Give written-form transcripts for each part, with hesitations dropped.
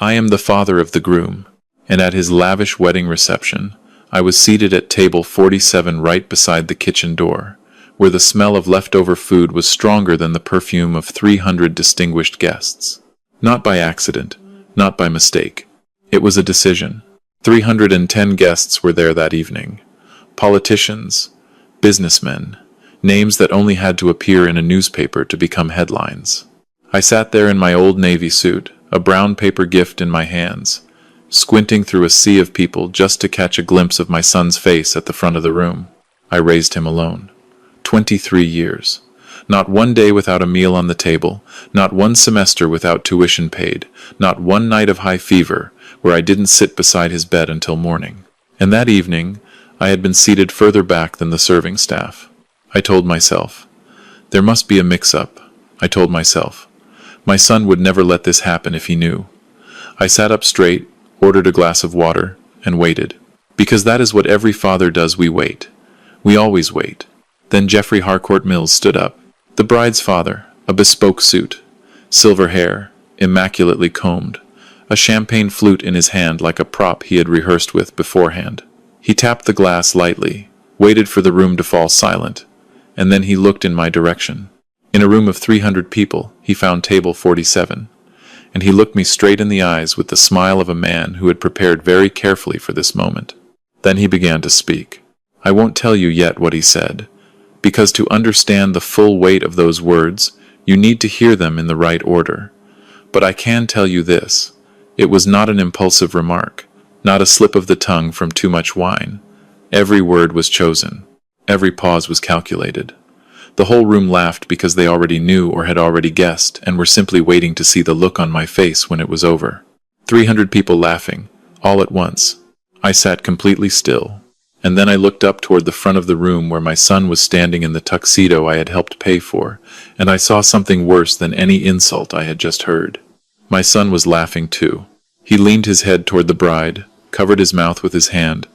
I am the father of the groom, and at his lavish wedding reception, I was seated at table 47 right beside the kitchen door, where the smell of leftover food was stronger than the perfume of 300 distinguished guests. Not by accident, not by mistake. It was a decision. 310 guests were there that evening. Politicians, businessmen, names that only had to appear in a newspaper to become headlines. I sat there in my old navy suit, a brown paper gift in my hands, squinting through a sea of people just to catch a glimpse of my son's face at the front of the room. I raised him alone. 23 years. Not one day without a meal on the table, not one semester without tuition paid, not one night of high fever where I didn't sit beside his bed until morning. And that evening, I had been seated further back than the serving staff. I told myself, there must be a mix-up. I told myself, my son would never let this happen if he knew. I sat up straight, ordered a glass of water, and waited. Because that is what every father does. We wait. We always wait. Then Jeffrey Harcourt Mills stood up. The bride's father, a bespoke suit, silver hair, immaculately combed, a champagne flute in his hand like a prop he had rehearsed with beforehand. He tapped the glass lightly, waited for the room to fall silent, and then he looked in my direction. In a room of 300 people, he found table 47, and he looked me straight in the eyes with the smile of a man who had prepared very carefully for this moment. Then he began to speak. I won't tell you yet what he said, because to understand the full weight of those words, you need to hear them in the right order. But I can tell you this, it was not an impulsive remark, not a slip of the tongue from too much wine. Every word was chosen. Every pause was calculated. The whole room laughed because they already knew or had already guessed and were simply waiting to see the look on my face when it was over. 300 people laughing, all at once. I sat completely still, and then I looked up toward the front of the room where my son was standing in the tuxedo I had helped pay for, and I saw something worse than any insult I had just heard. My son was laughing too. He leaned his head toward the bride, covered his mouth with his hand,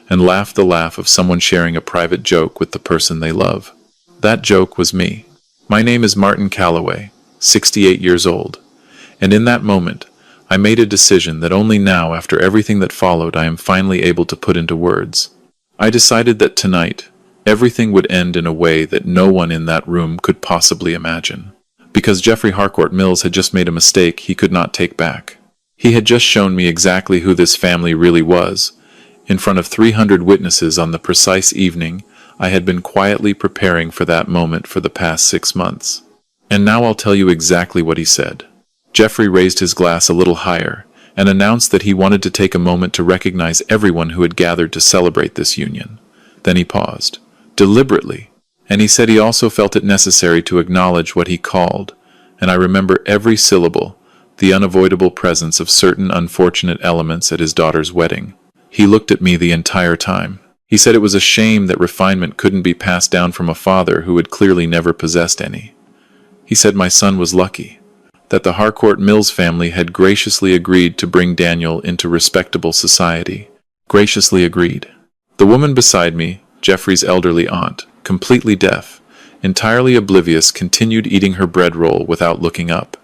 and laughed the laugh of someone sharing a private joke with the person they love. That joke was me. My name is Martin Calloway, 68 years old, and in that moment, I made a decision that only now, after everything that followed, I am finally able to put into words. I decided that tonight, everything would end in a way that no one in that room could possibly imagine. Because Jeffrey Harcourt Mills had just made a mistake he could not take back. He had just shown me exactly who this family really was, in front of 300 witnesses on the precise evening I had been quietly preparing for that moment for the past 6 months. And now I'll tell you exactly what he said. Jeffrey raised his glass a little higher and announced that he wanted to take a moment to recognize everyone who had gathered to celebrate this union. Then he paused, deliberately, and he said he also felt it necessary to acknowledge what he called, and I remember every syllable, the unavoidable presence of certain unfortunate elements at his daughter's wedding. He looked at me the entire time. He said it was a shame that refinement couldn't be passed down from a father who had clearly never possessed any. He said my son was lucky, that the Harcourt Mills family had graciously agreed to bring Daniel into respectable society. Graciously agreed. The woman beside me, Jeffrey's elderly aunt, completely deaf, entirely oblivious, continued eating her bread roll without looking up.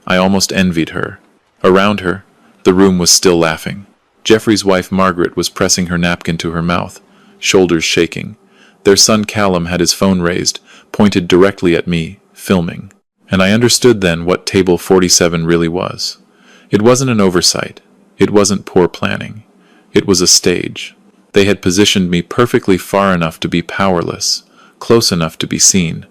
I almost envied her. Around her, the room was still laughing. Jeffrey's wife Margaret was pressing her napkin to her mouth, shoulders shaking. Their son Callum had his phone raised, pointed directly at me, filming. And I understood then what table 47 really was. It wasn't an oversight. It wasn't poor planning. It was a stage. They had positioned me perfectly far enough to be powerless, close enough to be seen.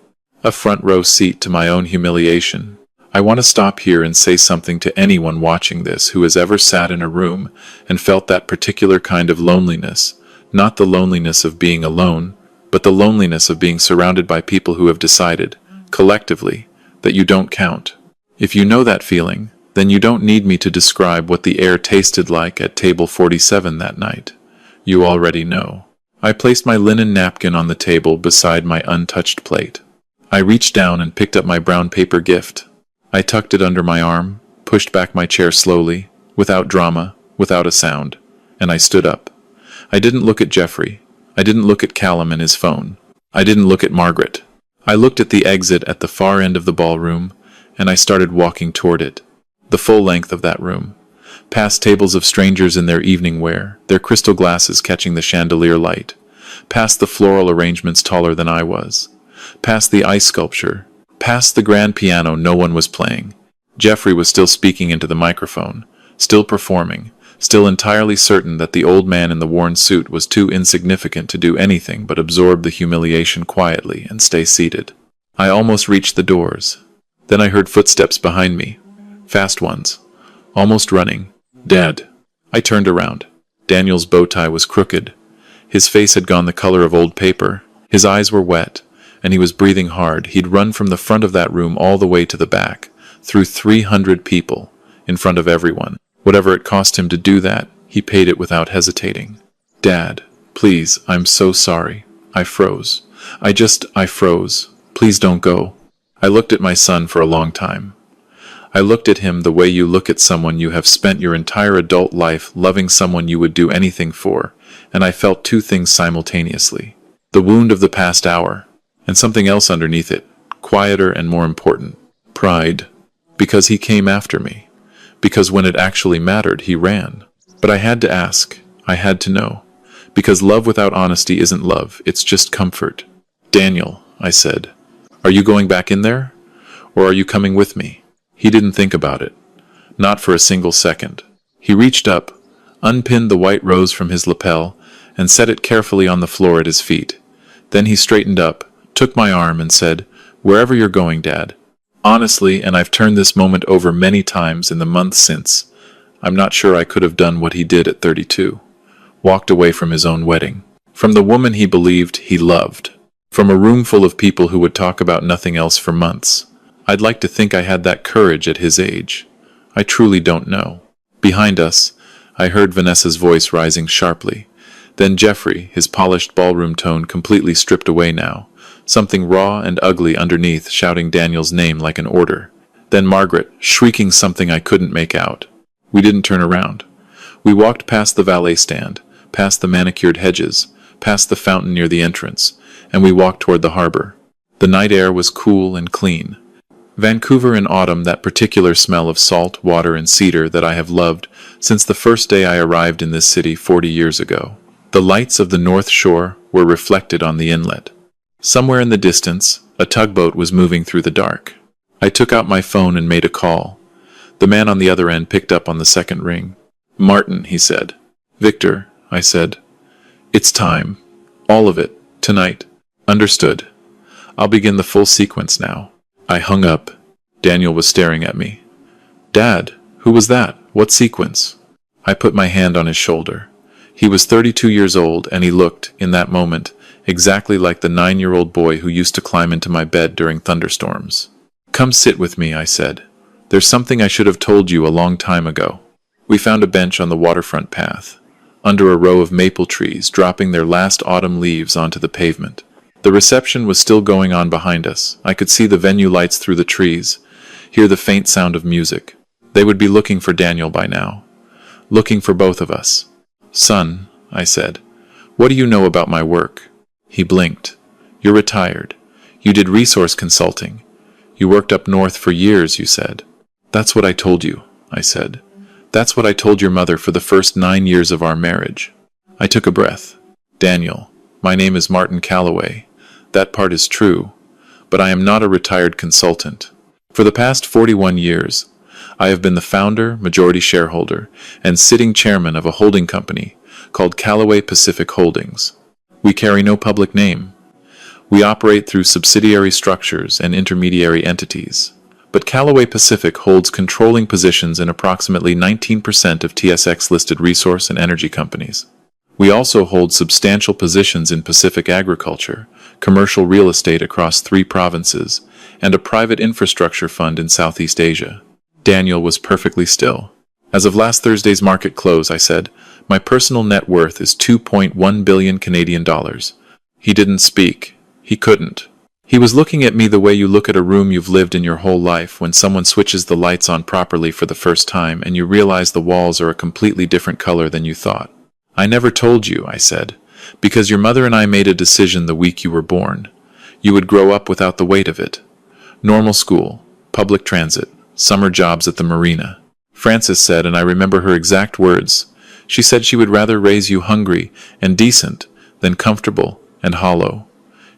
A front row seat to my own humiliation. I want to stop here and say something to anyone watching this who has ever sat in a room and felt that particular kind of loneliness. Not the loneliness of being alone, but the loneliness of being surrounded by people who have decided, collectively, that you don't count. If you know that feeling, then you don't need me to describe what the air tasted like at table 47 that night. You already know. I placed my linen napkin on the table beside my untouched plate. I reached down and picked up my brown paper gift. I tucked it under my arm, pushed back my chair slowly, without drama, without a sound, and I stood up. I didn't look at Jeffrey. I didn't look at Callum and his phone. I didn't look at Margaret. I looked at the exit at the far end of the ballroom, and I started walking toward it. The full length of that room. Past tables of strangers in their evening wear, their crystal glasses catching the chandelier light. Past the floral arrangements taller than I was. Past the ice sculpture. Past the grand piano no one was playing. Jeffrey was still speaking into the microphone, still performing, still entirely certain that the old man in the worn suit was too insignificant to do anything but absorb the humiliation quietly and stay seated. I almost reached the doors. Then I heard footsteps behind me. Fast ones. Almost running. Dad. I turned around. Daniel's bow tie was crooked. His face had gone the color of old paper. His eyes were wet, and he was breathing hard. He'd run from the front of that room all the way to the back, through 300 people, in front of everyone. Whatever it cost him to do that, he paid it without hesitating. Dad, please, I'm so sorry. I froze. I froze. Please don't go. I looked at my son for a long time. I looked at him the way you look at someone you have spent your entire adult life loving, someone you would do anything for, and I felt two things simultaneously. The wound of the past hour, and something else underneath it, quieter and more important. Pride. Because he came after me. Because when it actually mattered, he ran. But I had to ask. I had to know. Because love without honesty isn't love, it's just comfort. Daniel, I said, are you going back in there? Or are you coming with me? He didn't think about it. Not for a single second. He reached up, unpinned the white rose from his lapel, and set it carefully on the floor at his feet. Then he straightened up, took my arm, and said, wherever you're going, Dad. Honestly, and I've turned this moment over many times in the months since, I'm not sure I could have done what he did at 32. Walked away from his own wedding. From the woman he believed he loved. From a room full of people who would talk about nothing else for months. I'd like to think I had that courage at his age. I truly don't know. Behind us, I heard Vanessa's voice rising sharply. Then Jeffrey, his polished ballroom tone completely stripped away now. Something raw and ugly underneath, shouting Daniel's name like an order. Then Margaret, shrieking something I couldn't make out. We didn't turn around. We walked past the valet stand, past the manicured hedges, past the fountain near the entrance, and we walked toward the harbor. The night air was cool and clean. Vancouver in autumn, that particular smell of salt, water, and cedar that I have loved since the first day I arrived in this city 40 years ago. The lights of the North Shore were reflected on the inlet. Somewhere in the distance, a tugboat was moving through the dark. I took out my phone and made a call. The man on the other end picked up on the second ring. Martin, he said. Victor, I said. It's time. All of it. Tonight. Understood. I'll begin the full sequence now. I hung up. Daniel was staring at me. Dad, who was that? What sequence? I put my hand on his shoulder. He was 32 years old, and he looked, in that moment, exactly like the 9-year-old boy who used to climb into my bed during thunderstorms. Come sit with me, I said. There's something I should have told you a long time ago. We found a bench on the waterfront path, under a row of maple trees dropping their last autumn leaves onto the pavement. The reception was still going on behind us. I could see the venue lights through the trees, hear the faint sound of music. They would be looking for Daniel by now. Looking for both of us. Son, I said, what do you know about my work? He blinked. You're retired. You did resource consulting. You worked up north for years, you said. That's what I told you, I said. That's what I told your mother for the first 9 years of our marriage. I took a breath. Daniel, my name is Martin Calloway. That part is true, but I am not a retired consultant. For the past 41 years, I have been the founder, majority shareholder, and sitting chairman of a holding company called Callaway Pacific Holdings. We carry no public name. We operate through subsidiary structures and intermediary entities. But Callaway Pacific holds controlling positions in approximately 19% of TSX-listed resource and energy companies. We also hold substantial positions in Pacific agriculture, commercial real estate across 3 provinces, and a private infrastructure fund in Southeast Asia. Daniel was perfectly still. As of last Thursday's market close, I said, my personal net worth is 2.1 billion Canadian dollars. He didn't speak. He couldn't. He was looking at me the way you look at a room you've lived in your whole life when someone switches the lights on properly for the first time and you realize the walls are a completely different color than you thought. I never told you, I said, because your mother and I made a decision the week you were born. You would grow up without the weight of it. Normal school, public transit, summer jobs at the marina. Frances said, and I remember her exact words. She said she would rather raise you hungry and decent than comfortable and hollow.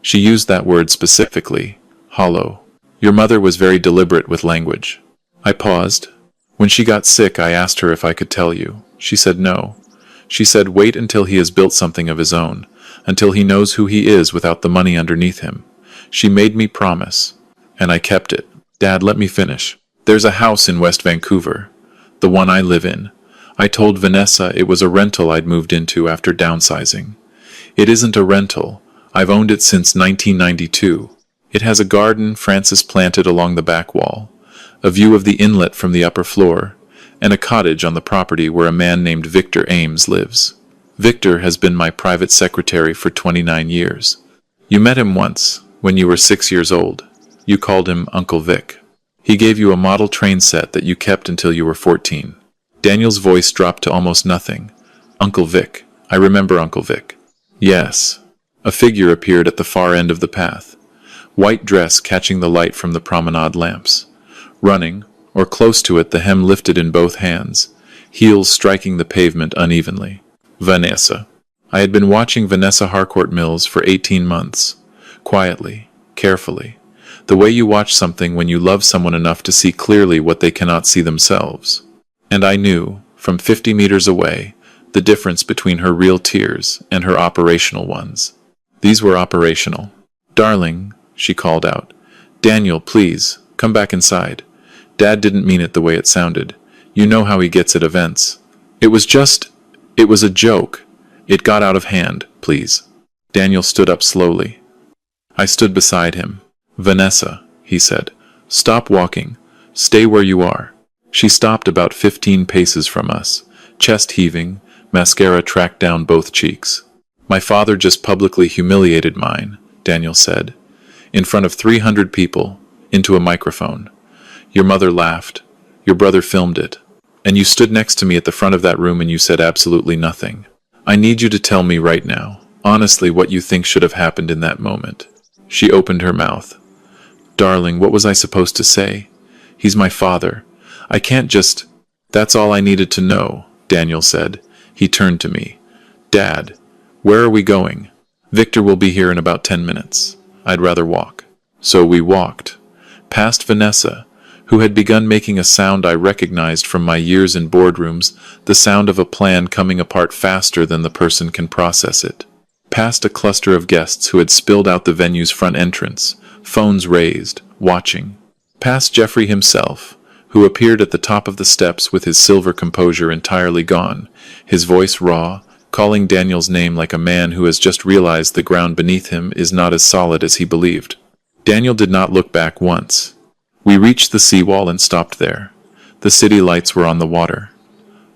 She used that word specifically, hollow. Your mother was very deliberate with language. I paused. When she got sick, I asked her if I could tell you. She said no. She said wait until he has built something of his own, until he knows who he is without the money underneath him. She made me promise, and I kept it. Dad, let me finish. There's a house in West Vancouver, the one I live in. I told Vanessa it was a rental I'd moved into after downsizing. It isn't a rental. I've owned it since 1992. It has a garden Frances planted along the back wall, a view of the inlet from the upper floor, and a cottage on the property where a man named Victor Ames lives. Victor has been my private secretary for 29 years. You met him once, when you were 6 years old. You called him Uncle Vic. He gave you a model train set that you kept until you were 14. Daniel's voice dropped to almost nothing. Uncle Vic. I remember Uncle Vic. Yes. A figure appeared at the far end of the path. White dress catching the light from the promenade lamps. Running, or close to it, the hem lifted in both hands, heels striking the pavement unevenly. Vanessa. I had been watching Vanessa Harcourt Mills for 18 months. Quietly, carefully. The way you watch something when you love someone enough to see clearly what they cannot see themselves. And I knew, from 50 meters away, the difference between her real tears and her operational ones. These were operational. Darling, she called out. Daniel, please, come back inside. Dad didn't mean it the way it sounded. You know how he gets at events. It was a joke. It got out of hand, please. Daniel stood up slowly. I stood beside him. Vanessa, he said, stop walking. Stay where you are. She stopped about 15 paces from us, chest heaving, mascara tracked down both cheeks. My father just publicly humiliated mine, Daniel said, in front of 300 people, into a microphone. Your mother laughed. Your brother filmed it. And you stood next to me at the front of that room and you said absolutely nothing. I need you to tell me right now, honestly, what you think should have happened in that moment. She opened her mouth. Darling, what was I supposed to say? He's my father. I can't just... That's all I needed to know, Daniel said. He turned to me. Dad, where are we going? Victor will be here in about 10 minutes. I'd rather walk. So we walked. Past Vanessa, who had begun making a sound I recognized from my years in boardrooms, the sound of a plan coming apart faster than the person can process it. Past a cluster of guests who had spilled out the venue's front entrance, phones raised, watching. Past Jeffrey himself, who appeared at the top of the steps with his silver composure entirely gone, his voice raw, calling Daniel's name like a man who has just realized the ground beneath him is not as solid as he believed. Daniel did not look back once. We reached the seawall and stopped there. The city lights were on the water.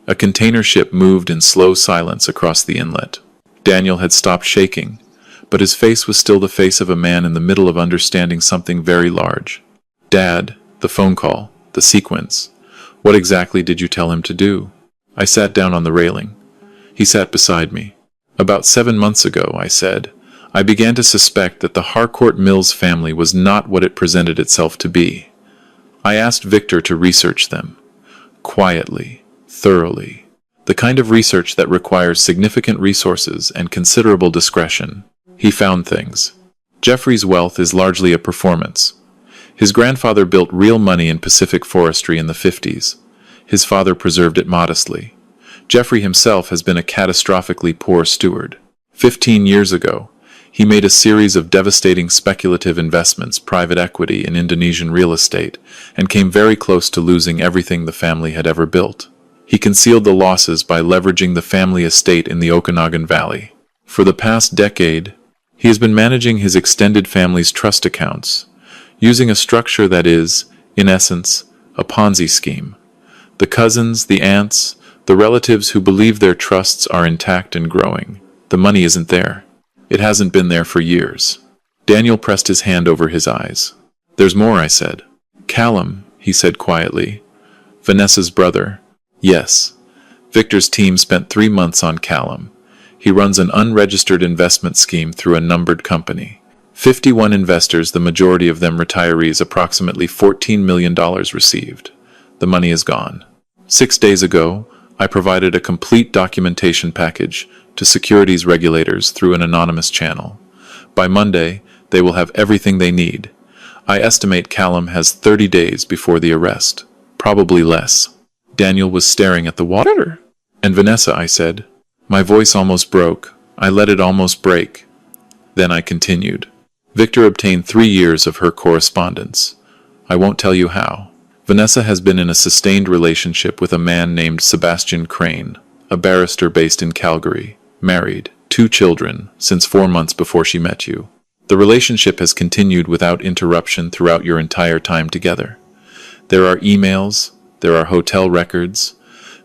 A container ship moved in slow silence across the inlet. Daniel had stopped shaking, but his face was still the face of a man in the middle of understanding something very large. Dad, the phone call, the sequence. What exactly did you tell him to do? I sat down on the railing. He sat beside me. About 7 months ago, I said, I began to suspect that the Harcourt Mills family was not what it presented itself to be. I asked Victor to research them. Quietly, thoroughly. The kind of research that requires significant resources and considerable discretion. He found things. Jeffrey's wealth is largely a performance. His grandfather built real money in Pacific forestry in the 50s. His father preserved it modestly. Jeffrey himself has been a catastrophically poor steward. 15 years ago, he made a series of devastating speculative investments, private equity, in Indonesian real estate, and came very close to losing everything the family had ever built. He concealed the losses by leveraging the family estate in the Okanagan Valley. For the past decade, he has been managing his extended family's trust accounts, using a structure that is, in essence, a Ponzi scheme. The cousins, the aunts, the relatives who believe their trusts are intact and growing. The money isn't there. It hasn't been there for years. Daniel pressed his hand over his eyes. There's more, I said. Callum, he said quietly. Vanessa's brother. Yes. Victor's team spent 3 months on Callum. He runs an unregistered investment scheme through a numbered company. 51 investors, the majority of them retirees, approximately $14 million received. The money is gone. 6 days ago, I provided a complete documentation package to securities regulators through an anonymous channel. By Monday, they will have everything they need. I estimate Callum has 30 days before the arrest. Probably less. Daniel was staring at the water. And Vanessa, I said. My voice almost broke. I let it almost break. Then I continued. Victor obtained 3 years of her correspondence. I won't tell you how. Vanessa has been in a sustained relationship with a man named Sebastian Crane, a barrister based in Calgary, married, 2 children, since 4 months before she met you. The relationship has continued without interruption throughout your entire time together. There are emails, there are hotel records.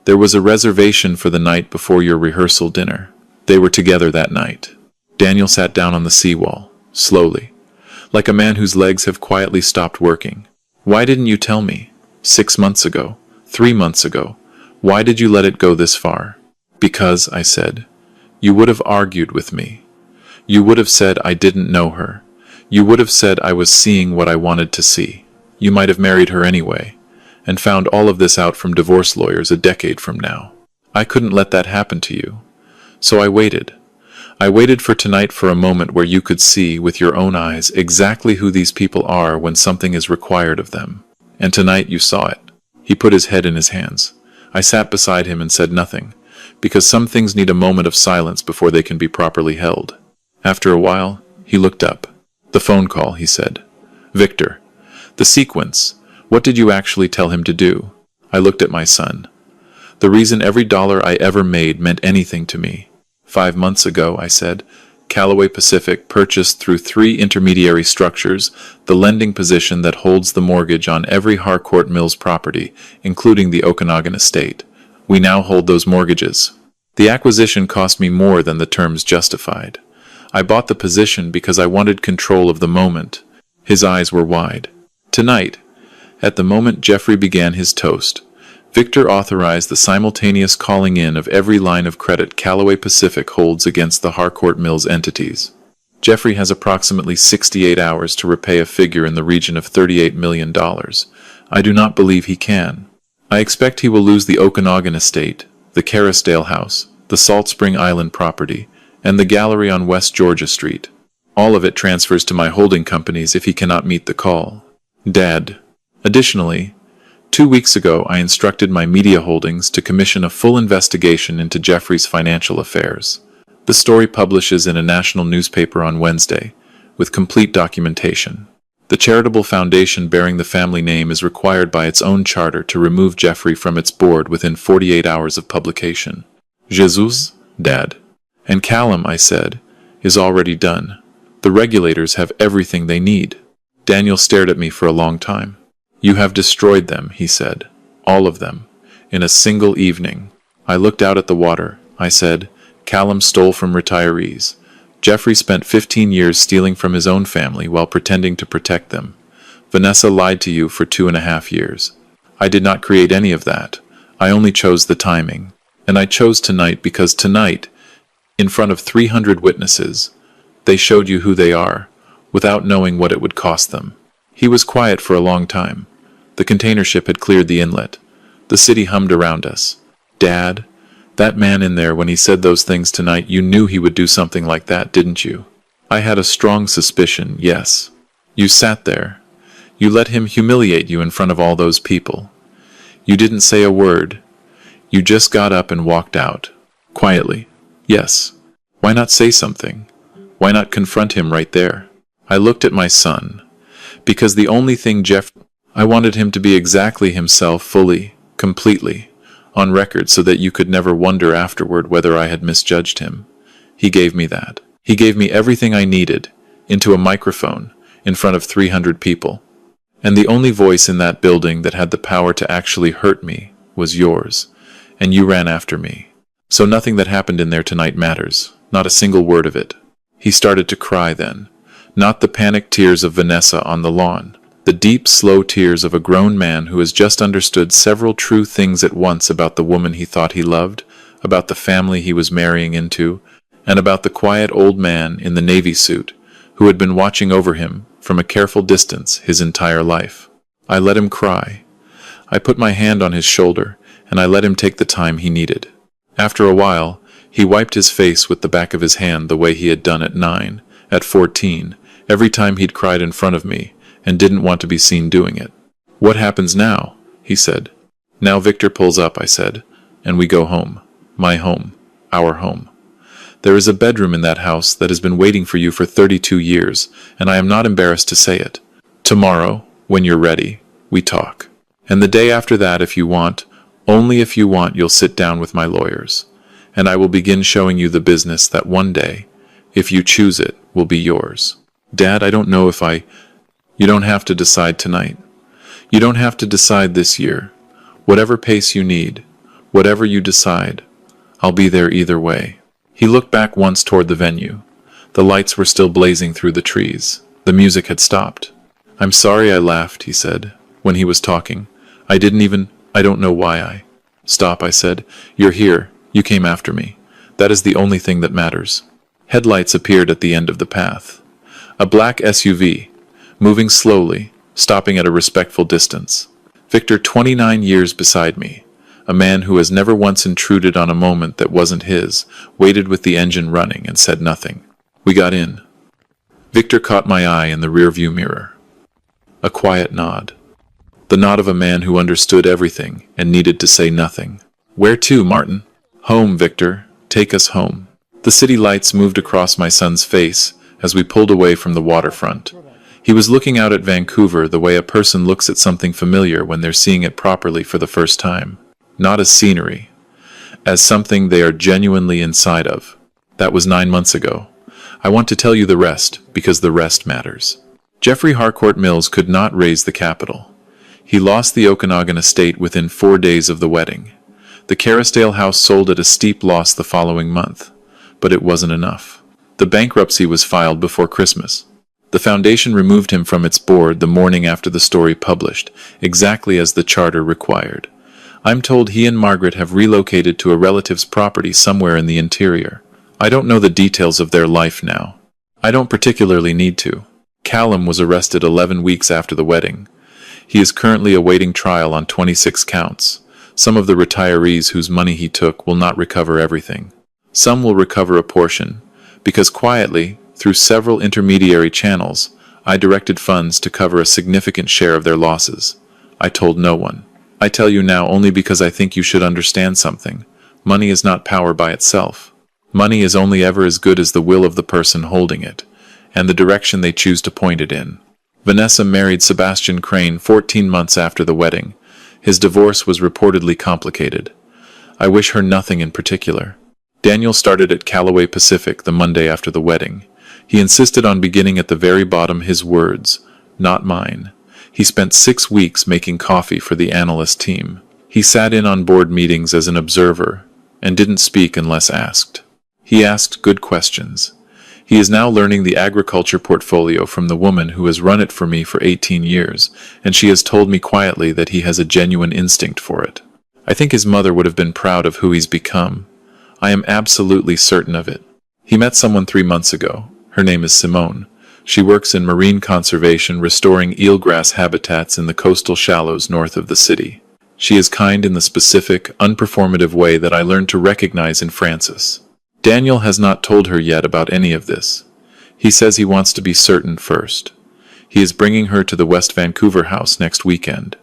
There was a reservation for the night before your rehearsal dinner. They were together that night. Daniel sat down on the seawall, slowly, like a man whose legs have quietly stopped working. Why didn't you tell me? 6 months ago, 3 months ago. Why did you let it go this far? Because, I said, you would have argued with me. You would have said I didn't know her. You would have said I was seeing what I wanted to see. You might have married her anyway, and found all of this out from divorce lawyers a decade from now. I couldn't let that happen to you. So I waited. I waited for tonight for a moment where you could see with your own eyes exactly who these people are when something is required of them. And tonight you saw it. He put his head in his hands. I sat beside him and said nothing, because some things need a moment of silence before they can be properly held. After a while, he looked up. The phone call, he said. Victor. The sequence. What did you actually tell him to do? I looked at my son. The reason every dollar I ever made meant anything to me. 5 months ago, I said, Callaway Pacific purchased through 3 intermediary structures the lending position that holds the mortgage on every Harcourt Mills property, including the Okanagan estate. We now hold those mortgages. The acquisition cost me more than the terms justified. I bought the position because I wanted control of the moment. His eyes were wide. Tonight, at the moment Jeffrey began his toast, Victor authorized the simultaneous calling in of every line of credit Callaway Pacific holds against the Harcourt Mills entities. Jeffrey has approximately 68 hours to repay a figure in the region of $38 million. I do not believe he can. I expect he will lose the Okanagan estate, the Carisdale house, the Salt Spring Island property, and the gallery on West Georgia Street. All of it transfers to my holding companies if he cannot meet the call. Dad. Additionally, 2 weeks ago I instructed my media holdings to commission a full investigation into Jeffrey's financial affairs. The story publishes in a national newspaper on Wednesday, with complete documentation. The charitable foundation bearing the family name is required by its own charter to remove Jeffrey from its board within 48 hours of publication. Jesus, Dad. And Callum, I said, is already done. The regulators have everything they need. Daniel stared at me for a long time. You have destroyed them, he said. All of them. In a single evening. I looked out at the water. I said, Callum stole from retirees. Jeffrey spent 15 years stealing from his own family while pretending to protect them. Vanessa lied to you for 2.5 years. I did not create any of that. I only chose the timing. And I chose tonight because tonight, in front of 300 witnesses, they showed you who they are, without knowing what it would cost them. He was quiet for a long time. The container ship had cleared the inlet. The city hummed around us. Dad, that man in there, when he said those things tonight, you knew he would do something like that, didn't you? I had a strong suspicion, yes. You sat there. You let him humiliate you in front of all those people. You didn't say a word. You just got up and walked out. Quietly. Yes. Why not say something? Why not confront him right there? I looked at my son. Because the only thing I wanted him to be exactly himself, fully, completely, on record, so that you could never wonder afterward whether I had misjudged him. He gave me that. He gave me everything I needed, into a microphone, in front of 300 people. And the only voice in that building that had the power to actually hurt me was yours, and you ran after me. So nothing that happened in there tonight matters, not a single word of it. He started to cry then. Not the panicked tears of Vanessa on the lawn. The deep, slow tears of a grown man who has just understood several true things at once about the woman he thought he loved, about the family he was marrying into, and about the quiet old man in the navy suit who had been watching over him from a careful distance his entire life. I let him cry. I put my hand on his shoulder and I let him take the time he needed. After a while, he wiped his face with the back of his hand the way he had done at 9, at 14, every time he'd cried in front of me, and didn't want to be seen doing it. "What happens now?" he said. "Now Victor pulls up," I said, "and we go home. My home. Our home. There is a bedroom in that house that has been waiting for you for 32 years, and I am not embarrassed to say it. Tomorrow, when you're ready, we talk. And the day after that, if you want, only if you want, you'll sit down with my lawyers, and I will begin showing you the business that one day, if you choose it, will be yours. Dad, I don't know if You don't have to decide tonight. You don't have to decide this year. Whatever pace you need, whatever you decide, I'll be there either way." He looked back once toward the venue. The lights were still blazing through the trees. The music had stopped. "I'm sorry I laughed," he said, when he was talking. I don't know why I." "Stop," I said. "You're here. You came after me. That is the only thing that matters." Headlights appeared at the end of the path. A black SUV, moving slowly, stopping at a respectful distance. Victor, 29 years beside me, a man who has never once intruded on a moment that wasn't his, waited with the engine running and said nothing. We got in. Victor caught my eye in the rearview mirror. A quiet nod. The nod of a man who understood everything and needed to say nothing. "Where to, Martin?" "Home, Victor. Take us home." The city lights moved across my son's face as we pulled away from the waterfront. He was looking out at Vancouver the way a person looks at something familiar when they're seeing it properly for the first time. Not as scenery, as something they are genuinely inside of. That was 9 months ago. I want to tell you the rest, because the rest matters. Jeffrey Harcourt Mills could not raise the capital. He lost the Okanagan estate within 4 days of the wedding. The Carrisdale house sold at a steep loss the following month. But it wasn't enough. The bankruptcy was filed before Christmas. The foundation removed him from its board the morning after the story published, exactly as the charter required. I'm told he and Margaret have relocated to a relative's property somewhere in the interior. I don't know the details of their life now. I don't particularly need to. Callum was arrested 11 weeks after the wedding. He is currently awaiting trial on 26 counts. Some of the retirees whose money he took will not recover everything. Some will recover a portion, because quietly, through several intermediary channels, I directed funds to cover a significant share of their losses. I told no one. I tell you now only because I think you should understand something. Money is not power by itself. Money is only ever as good as the will of the person holding it, and the direction they choose to point it in. Vanessa married Sebastian Crane 14 months after the wedding. His divorce was reportedly complicated. I wish her nothing in particular. Daniel started at Callaway Pacific the Monday after the wedding. He insisted on beginning at the very bottom, his words, not mine. He spent 6 weeks making coffee for the analyst team. He sat in on board meetings as an observer and didn't speak unless asked. He asked good questions. He is now learning the agriculture portfolio from the woman who has run it for me for 18 years, and she has told me quietly that he has a genuine instinct for it. I think his mother would have been proud of who he's become. I am absolutely certain of it. He met someone 3 months ago. Her name is Simone. She works in marine conservation, restoring eelgrass habitats in the coastal shallows north of the city. She is kind in the specific, unperformative way that I learned to recognize in Francis. Daniel has not told her yet about any of this. He says he wants to be certain first. He is bringing her to the West Vancouver house next weekend.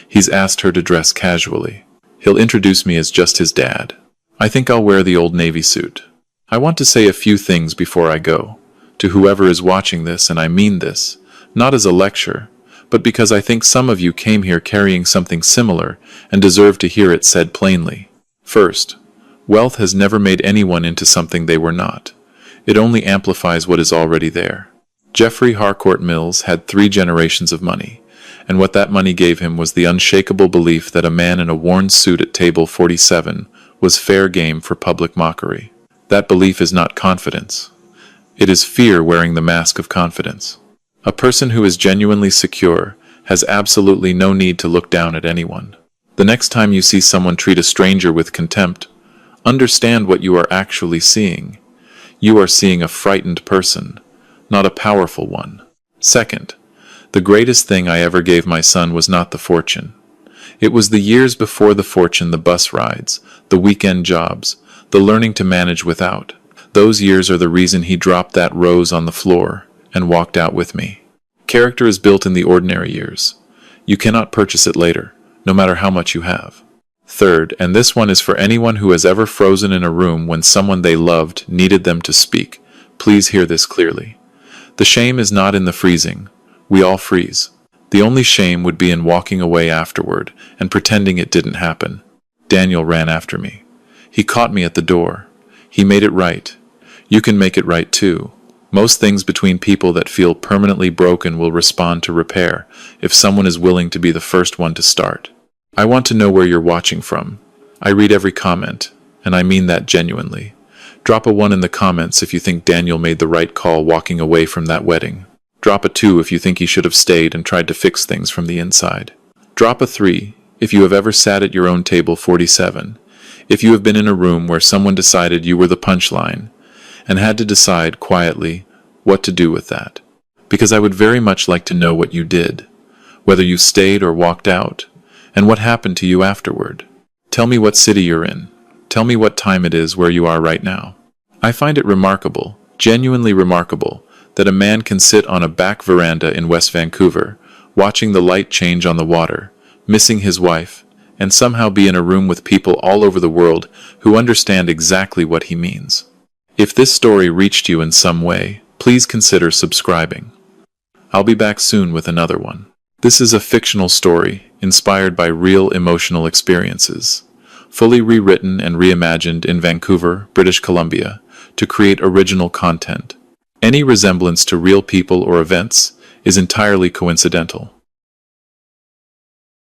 He's asked her to dress casually. He'll introduce me as just his dad. I think I'll wear the old navy suit. I want to say a few things before I go. To whoever is watching this, and I mean this, not as a lecture, but because I think some of you came here carrying something similar and deserve to hear it said plainly. First, wealth has never made anyone into something they were not. It only amplifies what is already there. Jeffrey Harcourt Mills had 3 generations of money, and what that money gave him was the unshakable belief that a man in a worn suit at table 47 was fair game for public mockery. That belief is not confidence. It is fear wearing the mask of confidence. A person who is genuinely secure has absolutely no need to look down at anyone. The next time you see someone treat a stranger with contempt, understand what you are actually seeing. You are seeing a frightened person, not a powerful one. Second, the greatest thing I ever gave my son was not the fortune. It was the years before the fortune, the bus rides, the weekend jobs, the learning to manage without. Those years are the reason he dropped that rose on the floor and walked out with me. Character is built in the ordinary years. You cannot purchase it later, no matter how much you have. Third, and this one is for anyone who has ever frozen in a room when someone they loved needed them to speak. Please hear this clearly. The shame is not in the freezing. We all freeze. The only shame would be in walking away afterward and pretending it didn't happen. Daniel ran after me. He caught me at the door. He made it right. You can make it right too. Most things between people that feel permanently broken will respond to repair if someone is willing to be the first one to start. I want to know where you're watching from. I read every comment, and I mean that genuinely. Drop a 1 in the comments if you think Daniel made the right call walking away from that wedding. Drop a 2 if you think he should have stayed and tried to fix things from the inside. Drop a 3 if you have ever sat at your own table 47. If you have been in a room where someone decided you were the punchline and had to decide quietly what to do with that. Because I would very much like to know what you did, whether you stayed or walked out, and what happened to you afterward. Tell me what city you're in. Tell me what time it is where you are right now. I find it remarkable, genuinely remarkable, that a man can sit on a back veranda in West Vancouver, watching the light change on the water, missing his wife, and somehow be in a room with people all over the world who understand exactly what he means. If this story reached you in some way, please consider subscribing. I'll be back soon with another one. This is a fictional story inspired by real emotional experiences, fully rewritten and reimagined in Vancouver, British Columbia, to create original content. Any resemblance to real people or events is entirely coincidental.